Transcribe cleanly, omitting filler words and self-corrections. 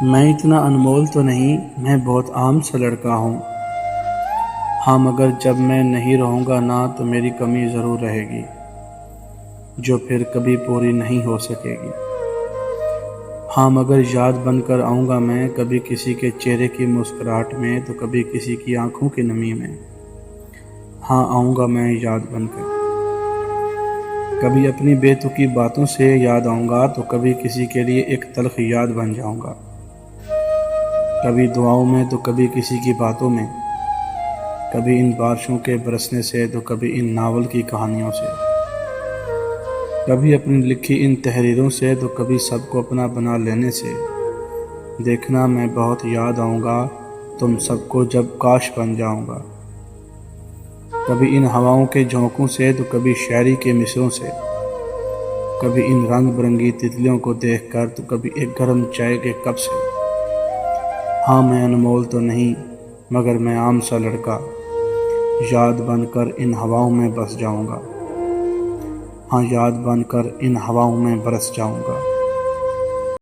میں اتنا انمول تو نہیں، میں بہت عام سا لڑکا ہوں۔ ہاں مگر جب میں نہیں رہوں گا نا تو میری کمی ضرور رہے گی، جو پھر کبھی پوری نہیں ہو سکے گی۔ ہاں مگر یاد بن کر آؤں گا میں، کبھی کسی کے چہرے کی مسکراہٹ میں تو کبھی کسی کی آنکھوں کی نمی میں۔ ہاں آؤں گا میں یاد بن کر، کبھی اپنی بے تکی باتوں سے یاد آؤں گا تو کبھی کسی کے لیے ایک تلخ یاد بن جاؤں گا۔ کبھی دعاؤں میں تو کبھی کسی کی باتوں میں، کبھی ان بارشوں کے برسنے سے تو کبھی ان ناول کی کہانیوں سے، کبھی اپنی لکھی ان تحریروں سے تو کبھی سب کو اپنا بنا لینے سے۔ دیکھنا میں بہت یاد آؤں گا تم سب کو جب کاش بن جاؤں گا، کبھی ان ہواؤں کے جھونکوں سے تو کبھی شاعری کے مصروں سے، کبھی ان رنگ برنگی تتلیوں کو دیکھ کر تو کبھی ایک گرم چائے کے کپ سے۔ ہاں میں انمول تو نہیں مگر میں عام سا لڑکا، یاد بن کر ان ہواؤں میں بس جاؤں گا۔ ہاں یاد بن کر ان ہواؤں میں برس جاؤں گا۔